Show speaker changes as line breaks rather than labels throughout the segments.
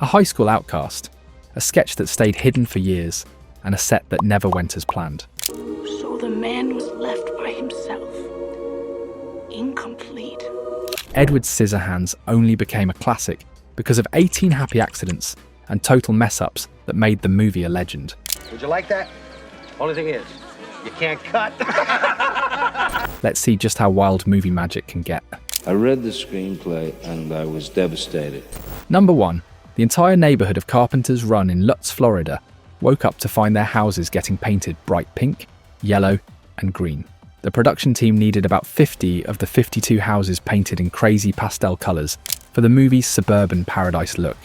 A high school outcast, a sketch that stayed hidden for years, and a set that never went as planned.
So the man was left by himself, incomplete.
Edward's Scissorhands only became a classic because of 18 happy accidents and total mess-ups that made the movie a legend.
Would you like that? Only thing is, you can't cut.
Let's see just how wild movie magic can get.
I read the screenplay and I was devastated.
Number 1. The entire neighborhood of Carpenter's Run in Lutz, Florida, woke up to find their houses getting painted bright pink, yellow, and green. The production team needed about 50 of the 52 houses painted in crazy pastel colours for the movie's Suburban paradise look.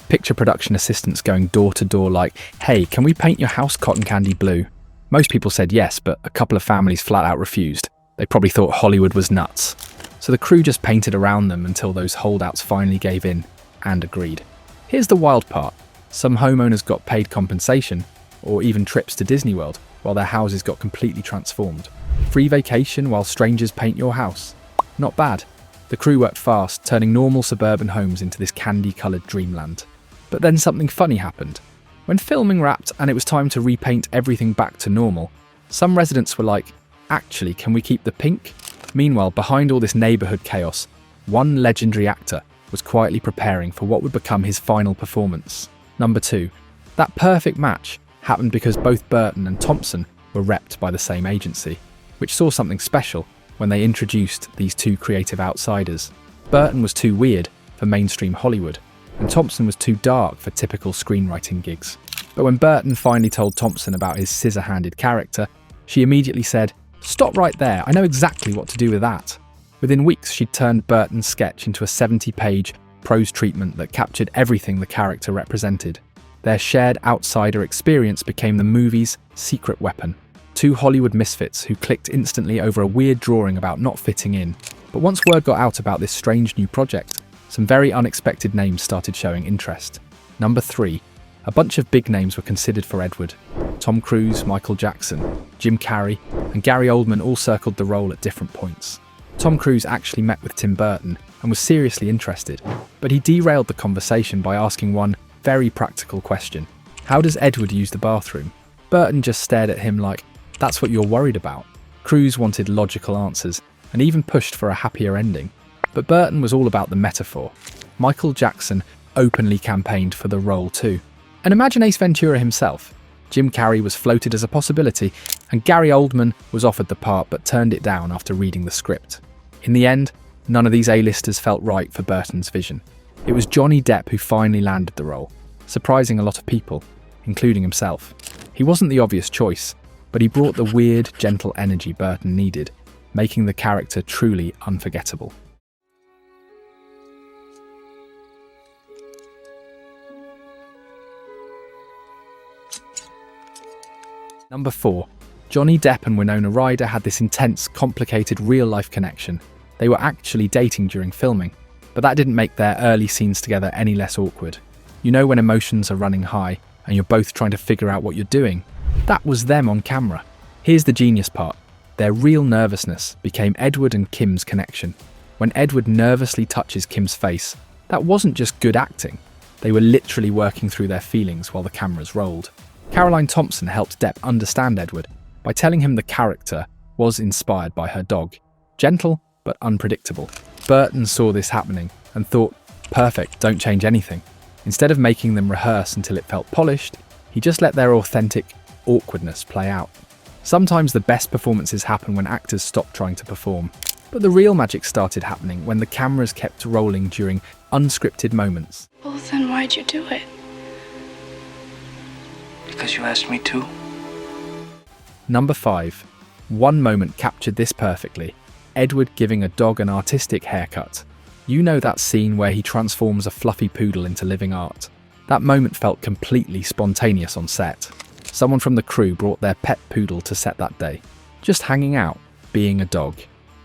Picture production assistants going door to door like, "Hey, can we paint your house cotton candy blue?" Most people said yes, but a couple of families flat out refused. They probably thought Hollywood was nuts. So the crew just painted around them until those holdouts finally gave in and agreed. Here's the wild part. Some homeowners got paid compensation, or even trips to Disney World, while their houses got completely transformed. Free vacation while strangers paint your house. Not bad. The crew worked fast, turning normal suburban homes into this candy-coloured dreamland. But then something funny happened. When filming wrapped and it was time to repaint everything back to normal, some residents were like, "Actually, can we keep the pink?" Meanwhile, behind all this neighbourhood chaos, one legendary actor was quietly preparing for what would become his final performance. Number 2. That perfect match happened because both Burton and Thompson were repped by the same agency, which saw something special when they introduced these two creative outsiders. Burton was too weird for mainstream Hollywood, and Thompson was too dark for typical screenwriting gigs. But when Burton finally told Thompson about his scissor-handed character, she immediately said, "Stop right there, I know exactly what to do with that." Within weeks, she'd turned Burton's sketch into a 70-page prose treatment that captured everything the character represented. Their shared outsider experience became the movie's secret weapon. Two Hollywood misfits who clicked instantly over a weird drawing about not fitting in. But once word got out about this strange new project, some very unexpected names started showing interest. Number 3. A bunch of big names were considered for Edward. Tom Cruise, Michael Jackson, Jim Carrey, and Gary Oldman all circled the role at different points. Tom Cruise actually met with Tim Burton and was seriously interested, but he derailed the conversation by asking one very practical question. How does Edward use the bathroom? Burton just stared at him like, "That's what you're worried about." Cruise wanted logical answers and even pushed for a happier ending. But Burton was all about the metaphor. Michael Jackson openly campaigned for the role too. And imagine Ace Ventura himself. Jim Carrey was floated as a possibility, and Gary Oldman was offered the part but turned it down after reading the script. In the end, none of these A-listers felt right for Burton's vision. It was Johnny Depp who finally landed the role, surprising a lot of people, including himself. He wasn't the obvious choice, but he brought the weird, gentle energy Burton needed, making the character truly unforgettable. Number 4. Johnny Depp and Winona Ryder had this intense, complicated real-life connection. They were actually dating during filming, but that didn't make their early scenes together any less awkward. You know when emotions are running high and you're both trying to figure out what you're doing? That was them on camera. Here's the genius part. Their real nervousness became Edward and Kim's connection. When Edward nervously touches Kim's face, that wasn't just good acting. They were literally working through their feelings while the cameras rolled. Caroline Thompson helped Depp understand Edward by telling him the character was inspired by her dog. Gentle, but unpredictable. Burton saw this happening and thought, perfect, don't change anything. Instead of making them rehearse until it felt polished, he just let their authentic awkwardness play out. Sometimes the best performances happen when actors stop trying to perform. But the real magic started happening when the cameras kept rolling during unscripted moments.
Well, then why'd you do it?
Because you asked me to.
Number 5. One moment captured this perfectly. Edward giving a dog an artistic haircut. You know that scene where he transforms a fluffy poodle into living art. That moment felt completely spontaneous on set. Someone from the crew brought their pet poodle to set that day. Just hanging out, being a dog.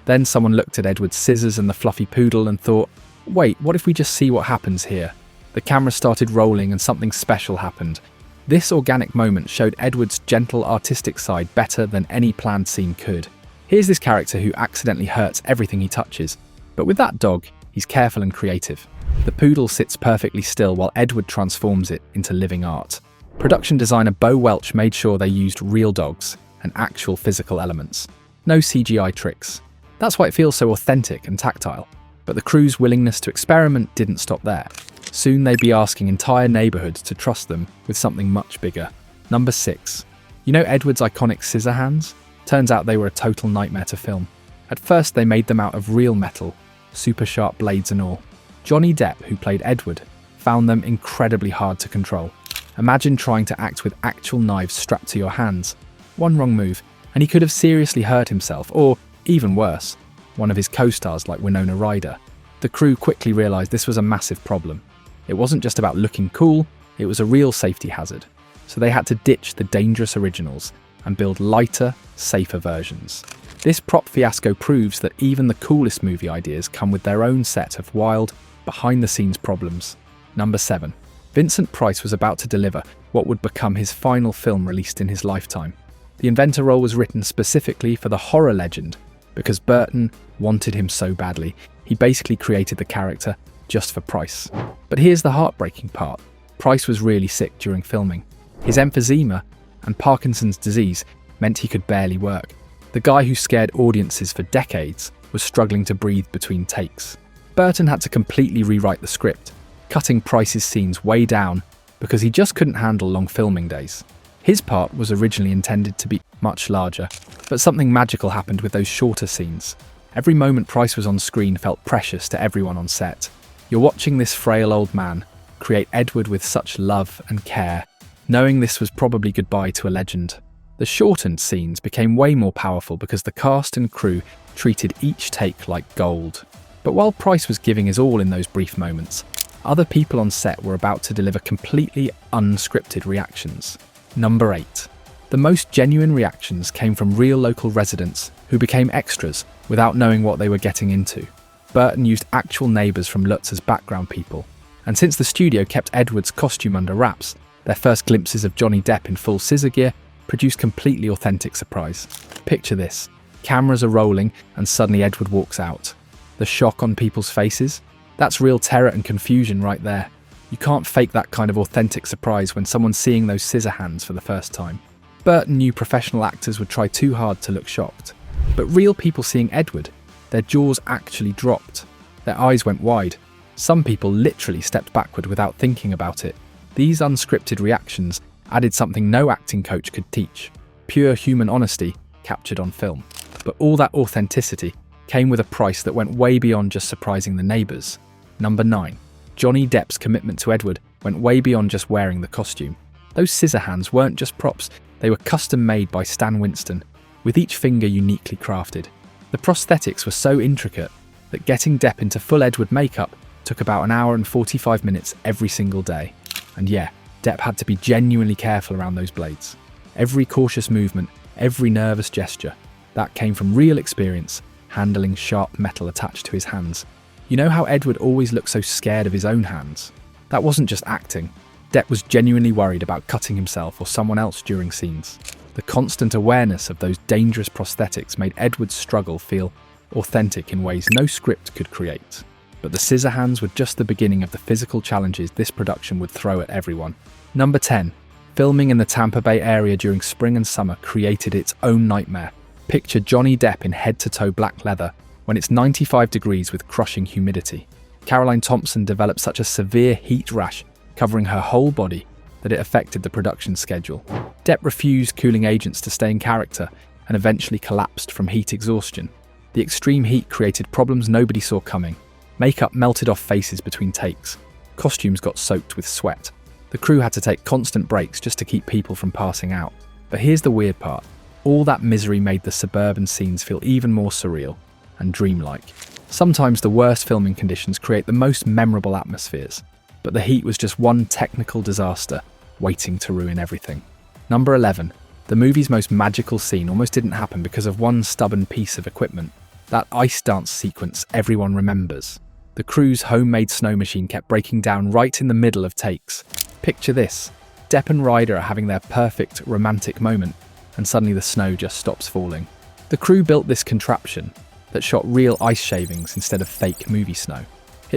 Then someone looked at Edward's scissors and the fluffy poodle and thought, wait, what if we just see what happens here? The camera started rolling and something special happened. This organic moment showed Edward's gentle artistic side better than any planned scene could. Here's this character who accidentally hurts everything he touches, but with that dog, He's careful and creative. The Poodle sits perfectly still while Edward transforms it into living art. Production designer Bo Welch made sure they used real dogs and actual physical elements. No CGI tricks. That's why it feels so authentic and tactile. But the crew's willingness to experiment didn't stop there. Soon they'd be asking entire neighbourhoods to trust them with something much bigger. Number 6. You know Edward's iconic Scissorhands? Turns out they were a total nightmare to film. At first they made them out of real metal, super sharp blades and all. Johnny Depp, who played Edward, found them incredibly hard to control. Imagine trying to act with actual knives strapped to your hands. One wrong move, and he could have seriously hurt himself, or, even worse, one of his co-stars like Winona Ryder. The crew quickly realised this was a massive problem. It wasn't just about looking cool, it was a real safety hazard. So they had to ditch the dangerous originals and build lighter, safer versions. This prop fiasco proves that even the coolest movie ideas come with their own set of wild, behind-the-scenes problems. Number 7. Vincent Price was about to deliver what would become his final film released in his lifetime. The inventor role was written specifically for the horror legend because Burton wanted him so badly. He basically created the character just for Price. But here's the heartbreaking part. Price was really sick during filming. His emphysema and Parkinson's disease meant he could barely work. The guy who scared audiences for decades was struggling to breathe between takes. Burton had to completely rewrite the script, cutting Price's scenes way down because he just couldn't handle long filming days. His part was originally intended to be much larger, but something magical happened with those shorter scenes. Every moment Price was on screen felt precious to everyone on set. You're watching this frail old man create Edward with such love and care, knowing this was probably goodbye to a legend. The shortened scenes became way more powerful because the cast and crew treated each take like gold. But while Price was giving his all in those brief moments, other people on set were about to deliver completely unscripted reactions. Number 8. The most genuine reactions came from real local residents who became extras without knowing what they were getting into. Burton used actual neighbours from Lutz as background people, and since the studio kept Edward's costume under wraps, their first glimpses of Johnny Depp in full scissor gear produced completely authentic surprise. Picture this. Cameras are rolling and suddenly Edward walks out. The shock on people's faces? That's real terror and confusion right there. You can't fake that kind of authentic surprise when someone's seeing those scissor hands for the first time. Burton knew professional actors would try too hard to look shocked. But real people seeing Edward, their jaws actually dropped. Their eyes went wide. Some people literally stepped backward without thinking about it. These unscripted reactions added something no acting coach could teach. Pure human honesty captured on film. But all that authenticity came with a price that went way beyond just surprising the neighbours. Number 9. Johnny Depp's commitment to Edward went way beyond just wearing the costume. Those scissor hands weren't just props, they were custom made by Stan Winston, with each finger uniquely crafted. The prosthetics were so intricate that getting Depp into full Edward makeup took about an hour and 45 minutes every single day. And yeah, Depp had to be genuinely careful around those blades. Every cautious movement, every nervous gesture, that came from real experience, handling sharp metal attached to his hands. You know how Edward always looked so scared of his own hands? That wasn't just acting. Depp was genuinely worried about cutting himself or someone else during scenes. The constant awareness of those dangerous prosthetics made Edward's struggle feel authentic in ways no script could create. But the scissor hands were just the beginning of the physical challenges this production would throw at everyone. Number 10. Filming in the Tampa Bay area during spring and summer created its own nightmare. Picture Johnny Depp in head-to-toe black leather when it's 95 degrees with crushing humidity. Caroline Thompson developed such a severe heat rash covering her whole body that it affected the production schedule. Depp refused cooling agents to stay in character and eventually collapsed from heat exhaustion. The extreme heat created problems nobody saw coming. Makeup melted off faces between takes. Costumes got soaked with sweat. The crew had to take constant breaks just to keep people from passing out. But here's the weird part. All that misery made the suburban scenes feel even more surreal and dreamlike. Sometimes the worst filming conditions create the most memorable atmospheres, but the heat was just one technical disaster waiting to ruin everything. Number 11. The movie's most magical scene almost didn't happen because of one stubborn piece of equipment. That ice dance sequence everyone remembers. The crew's homemade snow machine kept breaking down right in the middle of takes. Picture this. Depp and Ryder are having their perfect romantic moment, and suddenly the snow just stops falling. The crew built this contraption that shot real ice shavings instead of fake movie snow.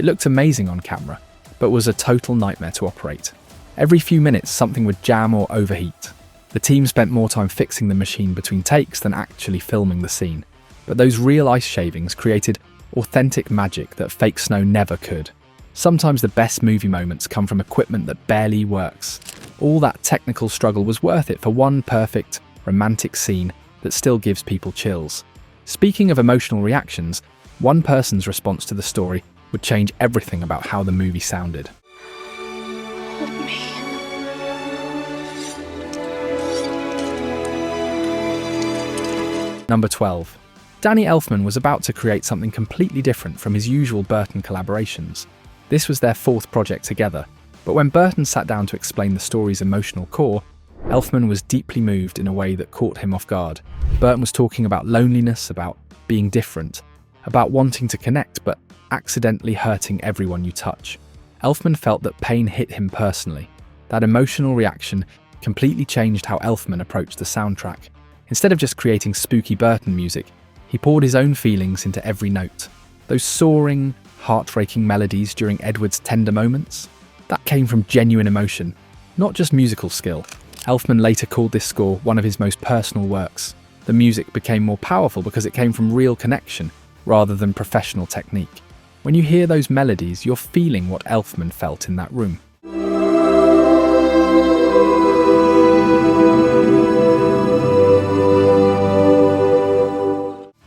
It looked amazing on camera, but was a total nightmare to operate. Every few minutes, something would jam or overheat. The team spent more time fixing the machine between takes than actually filming the scene. But those real ice shavings created authentic magic that fake snow never could. Sometimes the best movie moments come from equipment that barely works. All that technical struggle was worth it for one perfect, romantic scene that still gives people chills. Speaking of emotional reactions, one person's response to the story would change everything about how the movie sounded.
Hold me.
Number 12. Danny Elfman was about to create something completely different from his usual Burton collaborations. This was their fourth project together, but when Burton sat down to explain the story's emotional core, Elfman was deeply moved in a way that caught him off guard. Burton was talking about loneliness, about being different, about wanting to connect but accidentally hurting everyone you touch. Elfman felt that pain hit him personally. That emotional reaction completely changed how Elfman approached the soundtrack. Instead of just creating spooky Burton music, he poured his own feelings into every note. Those soaring, heart-breaking melodies during Edward's tender moments, that came from genuine emotion, not just musical skill. Elfman later called this score one of his most personal works. The music became more powerful because it came from real connection rather than professional technique. When you hear those melodies, you're feeling what Elfman felt in that room.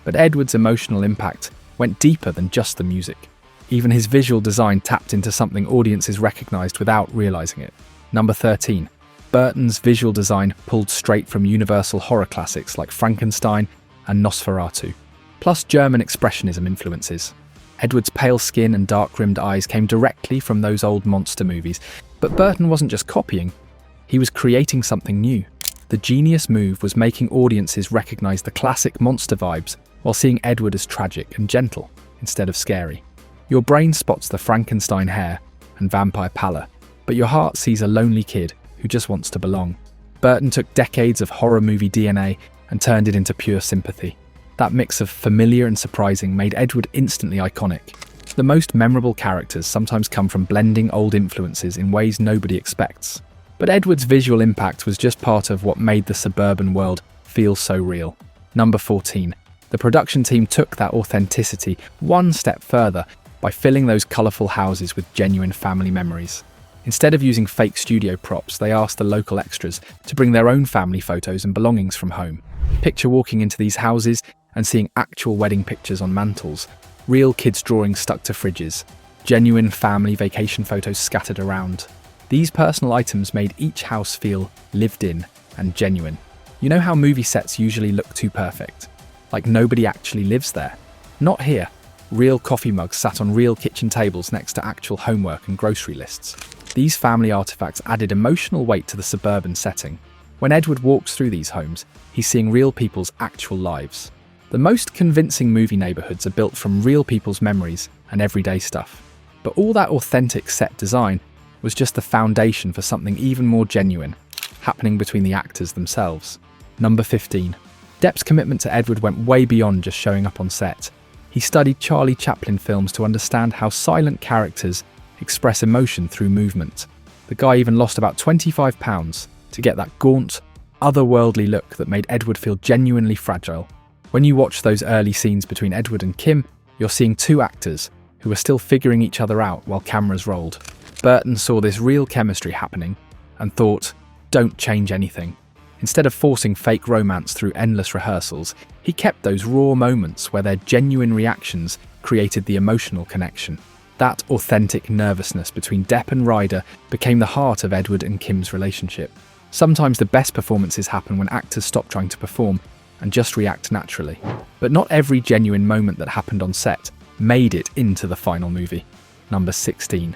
But Edward's emotional impact went deeper than just the music. Even his visual design tapped into something audiences recognised without realising it. Number 13. Burton's visual design pulled straight from Universal horror classics like Frankenstein and Nosferatu, plus German expressionism influences. Edward's pale skin and dark-rimmed eyes came directly from those old monster movies, but Burton wasn't just copying, he was creating something new. The genius move was making audiences recognise the classic monster vibes while seeing Edward as tragic and gentle instead of scary. Your brain spots the Frankenstein hair and vampire pallor, but your heart sees a lonely kid who just wants to belong. Burton took decades of horror movie DNA and turned it into pure sympathy. That mix of familiar and surprising made Edward instantly iconic. The most memorable characters sometimes come from blending old influences in ways nobody expects. But Edward's visual impact was just part of what made the suburban world feel so real. Number 14. The production team took that authenticity one step further by filling those colourful houses with genuine family memories. Instead of using fake studio props, they asked the local extras to bring their own family photos and belongings from home. Picture walking into these houses and seeing actual wedding pictures on mantles, real kids' drawings stuck to fridges, genuine family vacation photos scattered around. These personal items made each house feel lived in and genuine. You know how movie sets usually look too perfect? Like nobody actually lives there? Not here. Real coffee mugs sat on real kitchen tables next to actual homework and grocery lists. These family artifacts added emotional weight to the suburban setting. When Edward walks through these homes, he's seeing real people's actual lives. The most convincing movie neighbourhoods are built from real people's memories and everyday stuff. But all that authentic set design was just the foundation for something even more genuine, happening between the actors themselves. Number 15. Depp's commitment to Edward went way beyond just showing up on set. He studied Charlie Chaplin films to understand how silent characters express emotion through movement. The guy even lost about 25 pounds to get that gaunt, otherworldly look that made Edward feel genuinely fragile. When you watch those early scenes between Edward and Kim, you're seeing two actors who are still figuring each other out while cameras rolled. Burton saw this real chemistry happening and thought, don't change anything. Instead of forcing fake romance through endless rehearsals, he kept those raw moments where their genuine reactions created the emotional connection. That authentic nervousness between Depp and Ryder became the heart of Edward and Kim's relationship. Sometimes the best performances happen when actors stop trying to perform and just react naturally. But not every genuine moment that happened on set made it into the final movie. Number 16.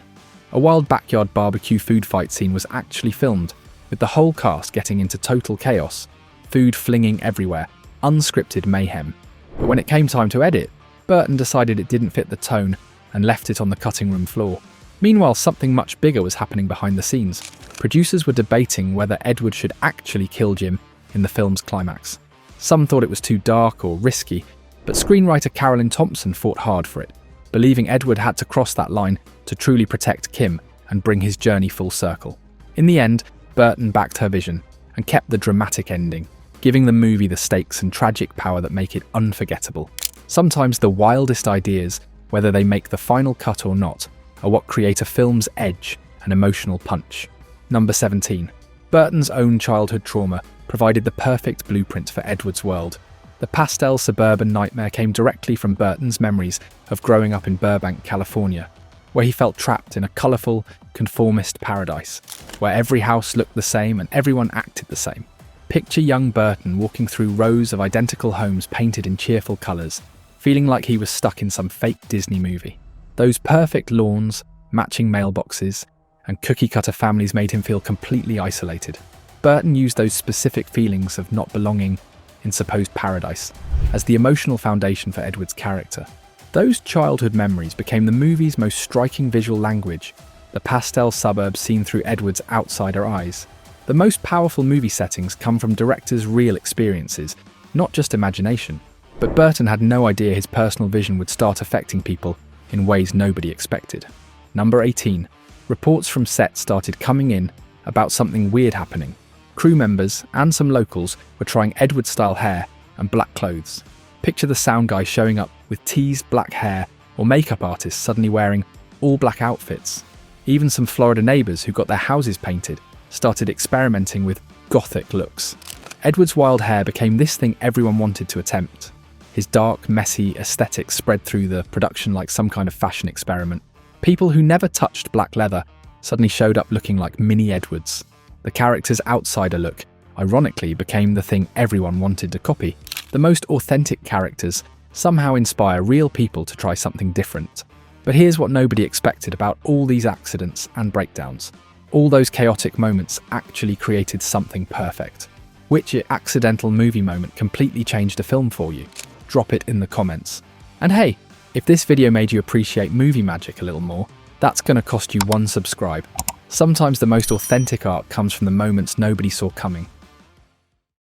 A wild backyard barbecue food fight scene was actually filmed, with the whole cast getting into total chaos, food flinging everywhere, unscripted mayhem. But when it came time to edit, Burton decided it didn't fit the tone and left it on the cutting room floor. Meanwhile, something much bigger was happening behind the scenes. Producers were debating whether Edward should actually kill Jim in the film's climax. Some thought it was too dark or risky, but screenwriter Carolyn Thompson fought hard for it, believing Edward had to cross that line to truly protect Kim and bring his journey full circle. In the end, Burton backed her vision and kept the dramatic ending, giving the movie the stakes and tragic power that make it unforgettable. Sometimes the wildest ideas, whether they make the final cut or not, are what create a film's edge and emotional punch. Number 17. Burton's own childhood trauma provided the perfect blueprint for Edward's world. The pastel suburban nightmare came directly from Burton's memories of growing up in Burbank, California, where he felt trapped in a colourful, conformist paradise, where every house looked the same and everyone acted the same. Picture young Burton walking through rows of identical homes painted in cheerful colours, feeling like he was stuck in some fake Disney movie. Those perfect lawns, matching mailboxes, and cookie-cutter families made him feel completely isolated. Burton used those specific feelings of not belonging in supposed paradise as the emotional foundation for Edward's character. Those childhood memories became the movie's most striking visual language, the pastel suburbs seen through Edward's outsider eyes. The most powerful movie settings come from directors' real experiences, not just imagination. But Burton had no idea his personal vision would start affecting people in ways nobody expected. Number 18. Reports from set started coming in about something weird happening. Crew members and some locals were trying Edward-style hair and black clothes. Picture the sound guy showing up with teased black hair, or makeup artists suddenly wearing all black outfits. Even some Florida neighbours who got their houses painted started experimenting with Gothic looks. Edward's wild hair became this thing everyone wanted to attempt. His dark, messy aesthetic spread through the production like some kind of fashion experiment. People who never touched black leather suddenly showed up looking like mini Edwards. The character's outsider look, ironically, became the thing everyone wanted to copy. The most authentic characters somehow inspire real people to try something different. But here's what nobody expected about all these accidents and breakdowns. All those chaotic moments actually created something perfect. Which accidental movie moment completely changed a film for you? Drop it in the comments. And hey, if this video made you appreciate movie magic a little more, that's going to cost you 1 subscribe. Sometimes the most authentic art comes from the moments nobody saw coming.